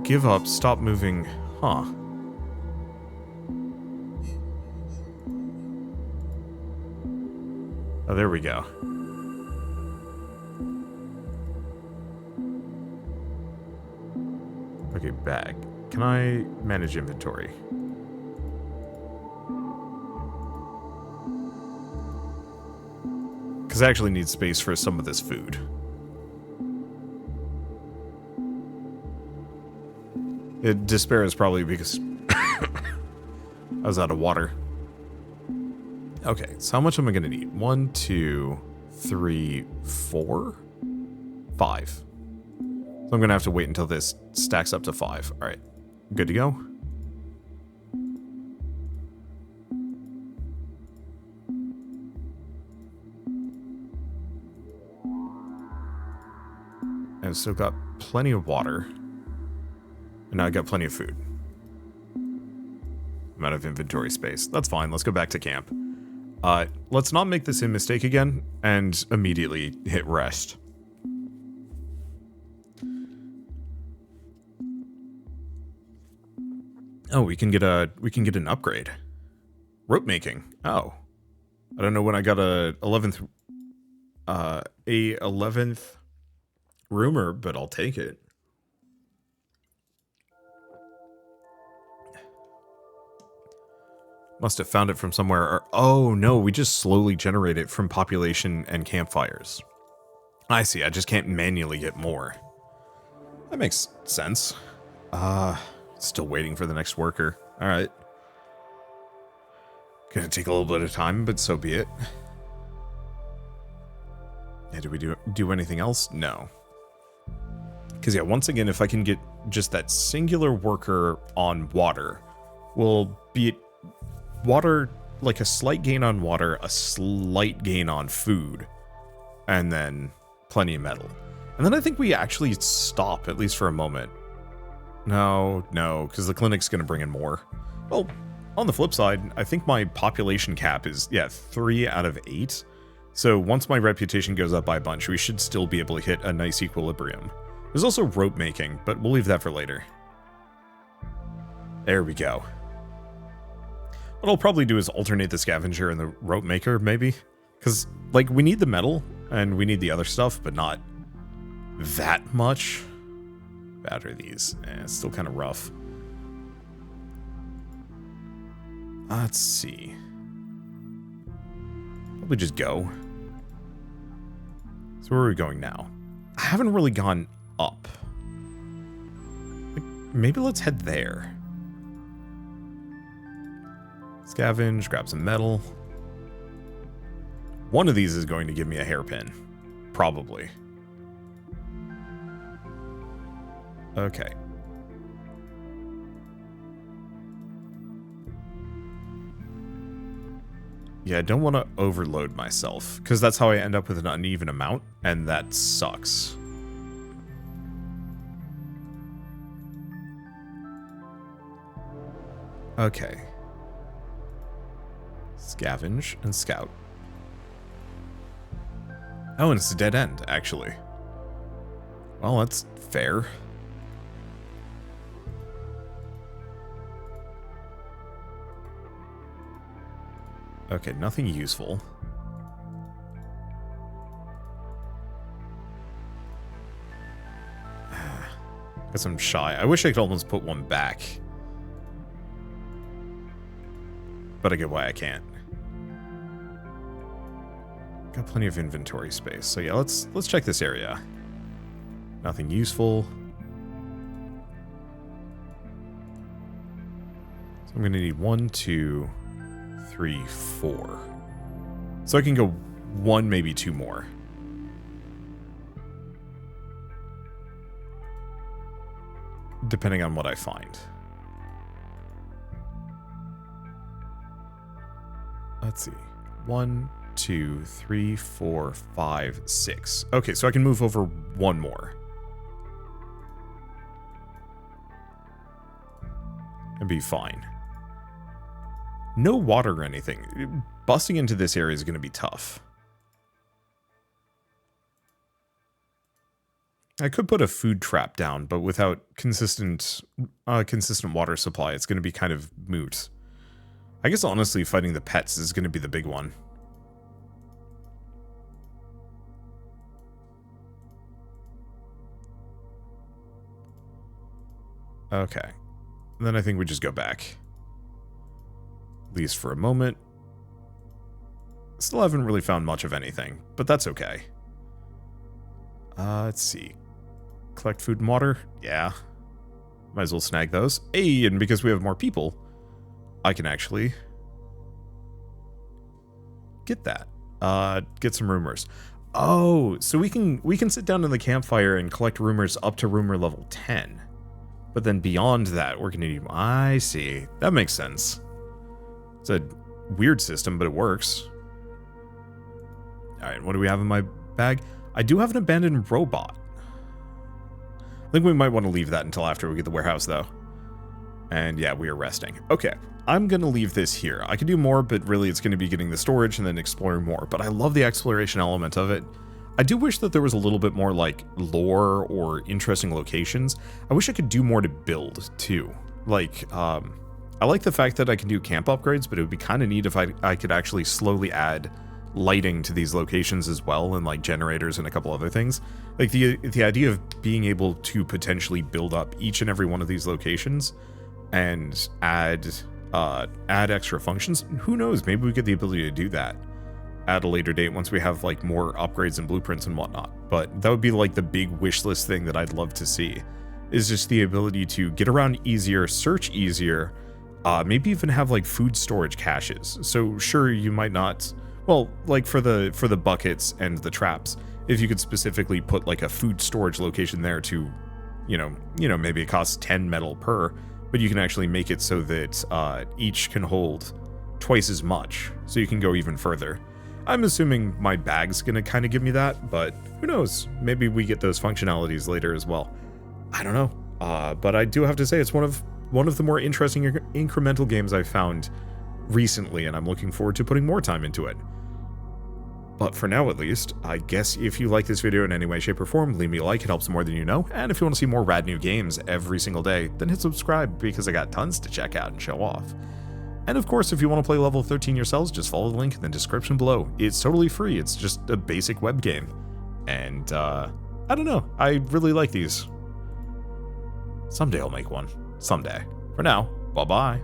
Give up, stop moving. Huh. Oh, there we go. Okay, bag. Can I manage inventory? Because I actually need space for some of this food. Despair is probably because I was out of water. Okay, so how much am I going to need? 1, 2, 3, 4, 5. So I'm going to have to wait until this stacks up to 5. All right, good to go. I've still got plenty of water. And now I got plenty of food. I'm out of inventory space. That's fine. Let's go back to camp. Let's not make the same mistake again and immediately hit rest. Oh, we can get an upgrade. Rope making. Oh. I don't know when I got a 11th rumor, but I'll take it. Must have found it from somewhere. Or, oh, no, we just slowly generate it from population and campfires. I see, I just can't manually get more. That makes sense. Still waiting for the next worker. Alright. Gonna take a little bit of time, but so be it. Yeah, did we do anything else? No. Because, yeah, once again, if I can get just that singular worker on water, will be water, like a slight gain on water, a slight gain on food, and then plenty of metal. And then I think we actually stop, at least for a moment. No, because the clinic's going to bring in more. Well, on the flip side, I think my population cap is, 3 out of 8. So once my reputation goes up by a bunch, we should still be able to hit a nice equilibrium. There's also rope making, but we'll leave that for later. There we go. What I'll probably do is alternate the scavenger and the rope maker, maybe. Because, like, we need the metal, and we need the other stuff, but not that much. Bad are these? It's still kind of rough. Let's see. Probably just go. So where are we going now? I haven't really gone up. Like, maybe let's head there. Scavenge, grab some metal. One of these is going to give me a hairpin. Probably. Okay. Yeah, I don't want to overload myself, because that's how I end up with an uneven amount, and that sucks. Okay. Scavenge and scout. Oh, and it's a dead end, actually. Well, that's fair. Okay, nothing useful. Guess I'm shy. I wish I could almost put one back. But I get why I can't. Got plenty of inventory space. So yeah, let's check this area. Nothing useful. So I'm gonna need 1, 2, 3, 4. So I can go 1, maybe 2 more. Depending on what I find. Let's see. 1, 2, 3, 4, 5, 6. Okay, so I can move over 1 more. And be fine. No water or anything. Busting into this area is going to be tough. I could put a food trap down, but without consistent water supply, it's going to be kind of moot. I guess honestly, fighting the pets is going to be the big one. Okay. And then I think we just go back. At least for a moment. Still haven't really found much of anything, but that's okay. Let's see. Collect food and water? Yeah. Might as well snag those. Hey, and because we have more people, I can actually get that. Get some rumors. Oh, so we can sit down in the campfire and collect rumors up to rumor level 10. But then beyond that, we're gonna need... I see. That makes sense. It's a weird system, but it works. Alright, what do we have in my bag? I do have an abandoned robot. I think we might want to leave that until after we get the warehouse, though. And yeah, we are resting. Okay, I'm going to leave this here. I could do more, but really it's going to be getting the storage and then exploring more. But I love the exploration element of it. I do wish that there was a little bit more, like, lore or interesting locations. I wish I could do more to build, too. Like, I like the fact that I can do camp upgrades, but it would be kind of neat if I could actually slowly add lighting to these locations as well, and like generators and a couple other things. Like the idea of being able to potentially build up each and every one of these locations and add add extra functions. Who knows, maybe we get the ability to do that at a later date once we have like more upgrades and blueprints and whatnot. But that would be like the big wish list thing that I'd love to see, is just the ability to get around easier, search easier, maybe even have like food storage caches. So sure, you might not, well, like for the buckets and the traps, if you could specifically put like a food storage location there to, you know, maybe it costs 10 metal per, but you can actually make it so that each can hold twice as much, so you can go even further. I'm assuming my bag's gonna kind of give me that, but who knows? Maybe we get those functionalities later as well. I don't know. But I do have to say it's one of the more interesting incremental games I've found recently, and I'm looking forward to putting more time into it. But for now, at least, I guess if you like this video in any way, shape, or form, leave me a like, it helps more than you know. And if you want to see more rad new games every single day, then hit subscribe, because I got tons to check out and show off. And of course, if you want to play level 13 yourselves, just follow the link in the description below. It's totally free, it's just a basic web game. And, I don't know, I really like these. Someday I'll make one. Someday. For now, bye-bye.